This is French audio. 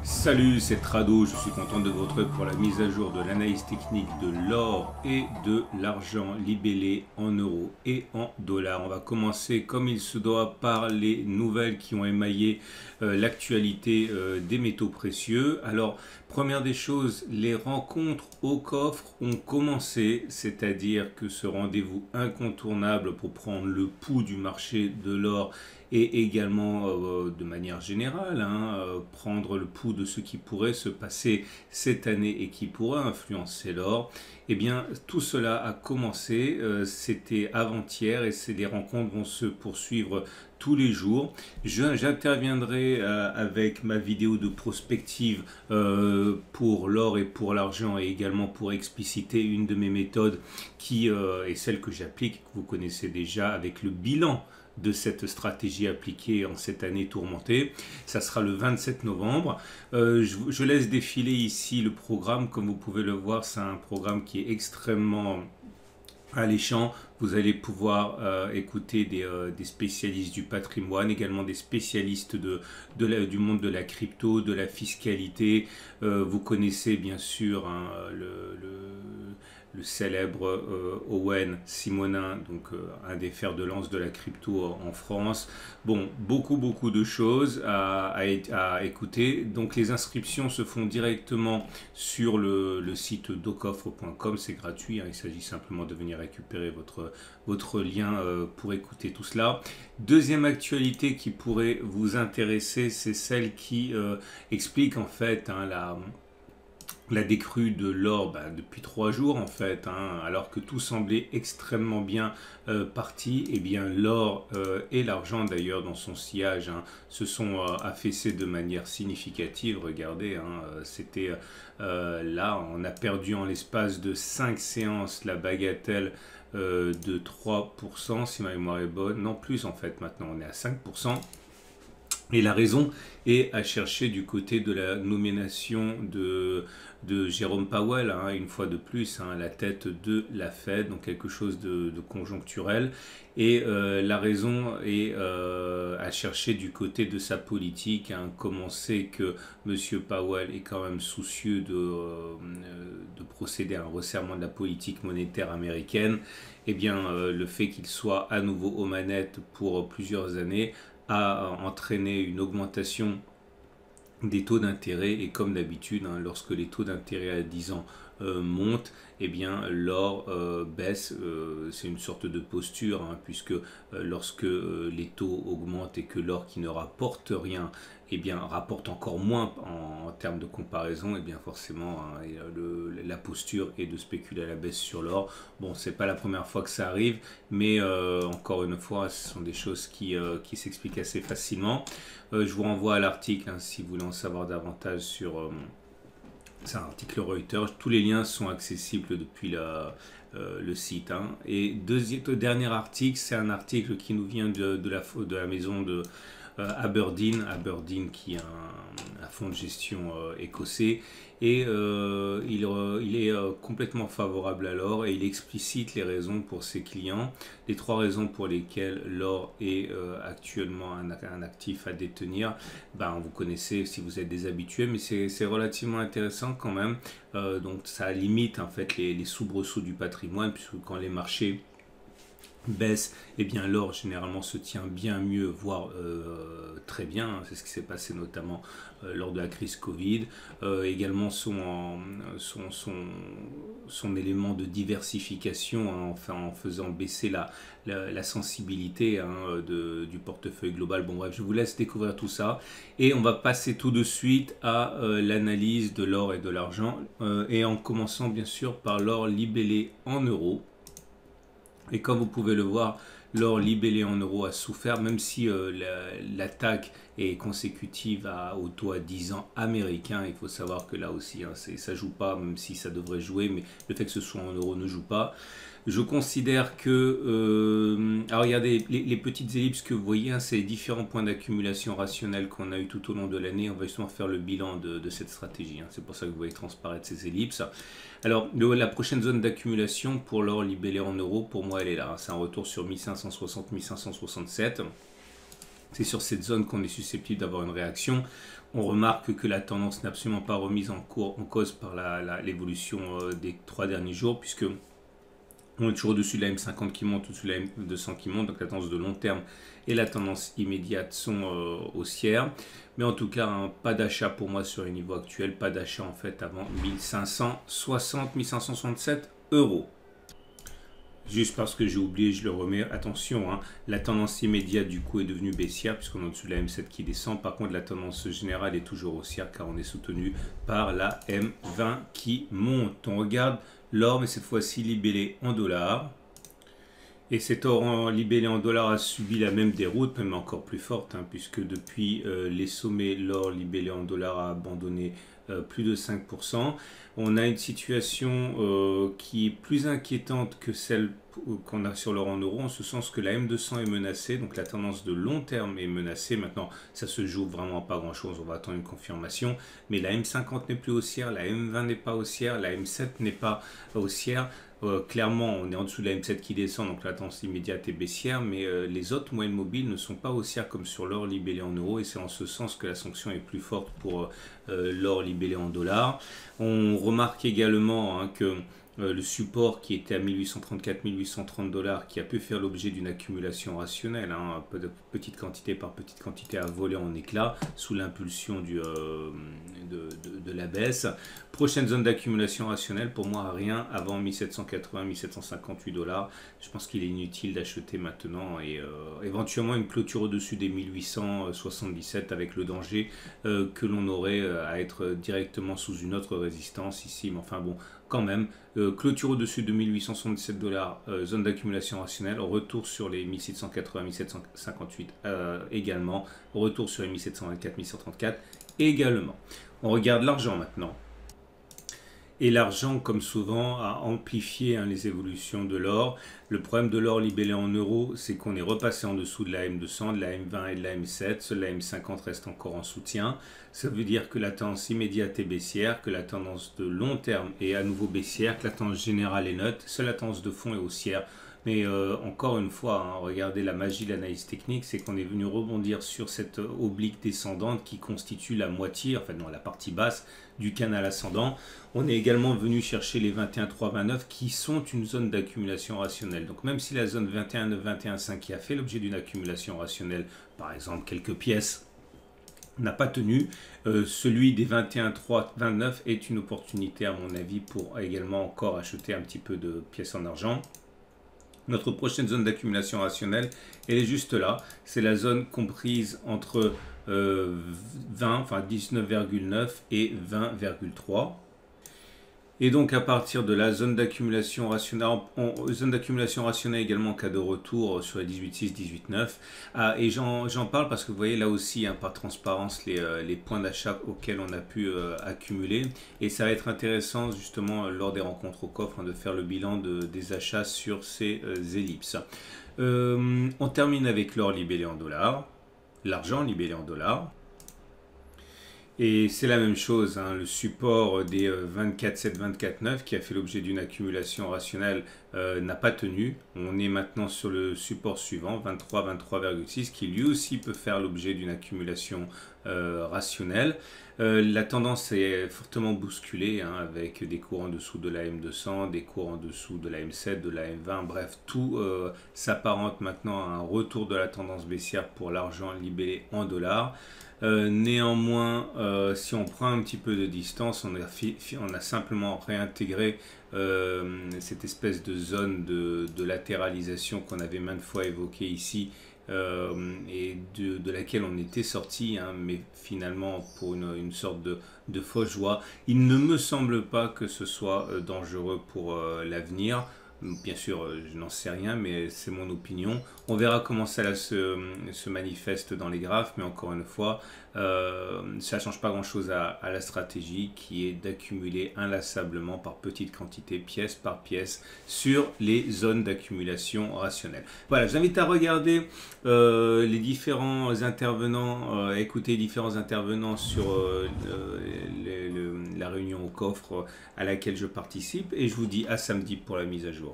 Salut, c'est Trado, je suis content de vous retrouver pour la mise à jour de l'analyse technique de l'or et de l'argent libellé en euros et en dollars. On va commencer comme il se doit par les nouvelles qui ont émaillé l'actualité des métaux précieux. Alors, première des choses, les rencontres au coffre ont commencé, c'est-à-dire que ce rendez-vous incontournable pour prendre le pouls du marché de l'or et également de manière générale, prendre le pouls de ce qui pourrait se passer cette année et qui pourrait influencer l'or. Eh bien, tout cela a commencé, c'était avant-hier et les rencontres vont se poursuivre tous les jours. J'interviendrai avec ma vidéo de prospective pour l'or et pour l'argent et également pour expliciter une de mes méthodes qui est celle que j'applique, que vous connaissez déjà, avec le bilan de cette stratégie appliquée en cette année tourmentée. Ça sera le 27 novembre. Je laisse défiler ici le programme. Comme vous pouvez le voir, c'est un programme qui est extrêmement alléchant. Vous allez pouvoir écouter des spécialistes du patrimoine, également des spécialistes du monde de la crypto, de la fiscalité. Vous connaissez bien sûr le célèbre Owen Simonin, donc un des fers de lance de la crypto en France. Bon, beaucoup de choses à écouter. Donc les inscriptions se font directement sur le site docoffre.com, c'est gratuit, il s'agit simplement de venir récupérer votre lien pour écouter tout cela. Deuxième actualité qui pourrait vous intéresser, c'est celle qui explique en fait la décrue de l'or depuis 3 jours en fait, alors que tout semblait extrêmement bien parti. Et bien l'or et l'argent d'ailleurs dans son sillage se sont affaissés de manière significative. Regardez, c'était là, on a perdu en l'espace de 5 séances la bagatelle de 3% si ma mémoire est bonne, non plus en fait, maintenant on est à 5%. Et la raison est à chercher du côté de la nomination de Jérôme Powell, une fois de plus, à la tête de la Fed, donc quelque chose de conjoncturel. Et la raison est à chercher du côté de sa politique. Comme on sait que M. Powell est quand même soucieux de procéder à un resserrement de la politique monétaire américaine, eh bien le fait qu'il soit à nouveau aux manettes pour plusieurs années a entraîné une augmentation des taux d'intérêt. Et comme d'habitude, lorsque les taux d'intérêt à 10 ans montent, eh bien l'or baisse. C'est une sorte de posture, puisque lorsque les taux augmentent et que l'or qui ne rapporte rien rapporte encore moins en termes de comparaison, et bien forcément la posture est de spéculer à la baisse sur l'or. Bon, c'est pas la première fois que ça arrive, mais encore une fois, ce sont des choses qui s'expliquent assez facilement. Je vous renvoie à l'article si vous voulez en savoir davantage sur... c'est un article Reuters, tous les liens sont accessibles depuis le site. Et dernier article, c'est un article qui nous vient de la maison de Aberdeen, qui est un fonds de gestion écossais, et il est complètement favorable à l'or et il explicite les raisons pour ses clients, les 3 raisons pour lesquelles l'or est actuellement un actif à détenir. Vous connaissez si vous êtes des habitués, mais c'est relativement intéressant quand même. Donc ça limite en fait les soubresauts du patrimoine, puisque quand les marchés baisse, et bien l'or généralement se tient bien mieux, voire très bien. C'est ce qui s'est passé notamment lors de la crise Covid. Également son élément de diversification, en faisant baisser la sensibilité du portefeuille global. Bon bref, je vous laisse découvrir tout ça et on va passer tout de suite à l'analyse de l'or et de l'argent, et en commençant bien sûr par l'or libellé en euros. Et comme vous pouvez le voir, l'or libellé en euros a souffert, même si l'attaque est consécutive au taux à 10 ans américain. Il faut savoir que là aussi, ça ne joue pas, même si ça devrait jouer, mais le fait que ce soit en euros ne joue pas. Je considère que... alors regardez, les petites ellipses que vous voyez, c'est les différents points d'accumulation rationnelle qu'on a eu tout au long de l'année. On va justement faire le bilan de cette stratégie. C'est pour ça que vous voyez transparaître ces ellipses. Alors, la prochaine zone d'accumulation pour l'or libellé en euros, pour moi, elle est là. C'est un retour sur 1560-1567. C'est sur cette zone qu'on est susceptible d'avoir une réaction. On remarque que la tendance n'est absolument pas remise en cause par l'évolution des 3 derniers jours, puisque on est toujours au-dessus de la M50 qui monte, au-dessus de la M200 qui monte, donc la tendance de long terme et la tendance immédiate sont haussières. Mais en tout cas, pas d'achat pour moi sur les niveaux actuels, pas d'achat en fait avant 1560, 1567 euros. Juste parce que j'ai oublié, je le remets, attention, la tendance immédiate du coup est devenue baissière puisqu'on est au-dessus de la M7 qui descend. Par contre, la tendance générale est toujours haussière car on est soutenu par la M20 qui monte. On regarde l'or, mais cette fois-ci libellé en dollars. Et cet or libellé en dollars a subi la même déroute, même encore plus forte, puisque depuis les sommets, l'or libellé en dollars a abandonné plus de 5%. On a une situation qui est plus inquiétante que celle qu'on a sur l'or en euros, en ce sens que la M200 est menacée, donc la tendance de long terme est menacée. Maintenant, ça se joue vraiment pas grand-chose, on va attendre une confirmation. Mais la M50 n'est plus haussière, la M20 n'est pas haussière, la M7 n'est pas haussière. Clairement, on est en dessous de la M7 qui descend, donc la tendance immédiate est baissière, mais les autres moyennes mobiles ne sont pas haussières comme sur l'or libellé en euros, et c'est en ce sens que la sanction est plus forte pour l'or libellé en dollars. On remarque également que le support qui était à 1834-1830 dollars, qui a pu faire l'objet d'une accumulation rationnelle, petite quantité par petite quantité, a volé en éclats sous l'impulsion de la baisse. Prochaine zone d'accumulation rationnelle, pour moi, rien avant 1780-1758 dollars. Je pense qu'il est inutile d'acheter maintenant et éventuellement une clôture au-dessus des 1877 avec le danger que l'on aurait à être directement sous une autre résistance ici. Mais enfin bon, quand même, clôture au-dessus de 1877 dollars, zone d'accumulation rationnelle, retour sur les 1780-1758 également, retour sur les 1724-1734 également. On regarde l'argent maintenant. Et l'argent, comme souvent, a amplifié les évolutions de l'or. Le problème de l'or libellé en euros, c'est qu'on est repassé en dessous de la M200, de la M20 et de la M7. Seule la M50 reste encore en soutien. Ça veut dire que la tendance immédiate est baissière, que la tendance de long terme est à nouveau baissière, que la tendance générale est neutre. Seule la tendance de fond est haussière. Mais encore une fois, regardez la magie de l'analyse technique, c'est qu'on est venu rebondir sur cette oblique descendante qui constitue la moitié, enfin non, la partie basse du canal ascendant. On est également venu chercher les 21,329 qui sont une zone d'accumulation rationnelle. Donc même si la zone 21,9, 21,5 qui a fait l'objet d'une accumulation rationnelle, par exemple quelques pièces, n'a pas tenu, celui des 21,329 est une opportunité à mon avis pour également encore acheter un petit peu de pièces en argent. Notre prochaine zone d'accumulation rationnelle, elle est juste là. C'est la zone comprise entre 19,9 et 20,3. Et donc à partir de la zone d'accumulation rationnelle, également en cas de retour sur les 18,6, 18,9. Et j'en parle parce que vous voyez là aussi par transparence les points d'achat auxquels on a pu accumuler. Et ça va être intéressant justement lors des rencontres au coffre de faire le bilan des achats sur ces ellipses. On termine avec l'or libellé en dollars, l'argent libellé en dollars. Et c'est la même chose, le support des 24,7, 24,9 qui a fait l'objet d'une accumulation rationnelle n'a pas tenu. On est maintenant sur le support suivant, 23, 23,6, qui lui aussi peut faire l'objet d'une accumulation rationnelle. La tendance est fortement bousculée avec des cours en dessous de la M200, des cours en dessous de la M7, de la M20, bref, tout s'apparente maintenant à un retour de la tendance baissière pour l'argent libellé en dollars. Néanmoins, si on prend un petit peu de distance, on a simplement réintégré cette espèce de zone de latéralisation qu'on avait maintes fois évoquée ici et de laquelle on était sorti, mais finalement pour une sorte de fausse joie. Il ne me semble pas que ce soit dangereux pour l'avenir. Bien sûr, je n'en sais rien, mais c'est mon opinion. On verra comment ça se manifeste dans les graphes, mais encore une fois, ça ne change pas grand-chose à la stratégie qui est d'accumuler inlassablement par petites quantités, pièce par pièce, sur les zones d'accumulation rationnelle. Voilà, je vous invite à regarder les différents intervenants, écouter les différents intervenants sur la réunion au coffre à laquelle je participe, et je vous dis à samedi pour la mise à jour.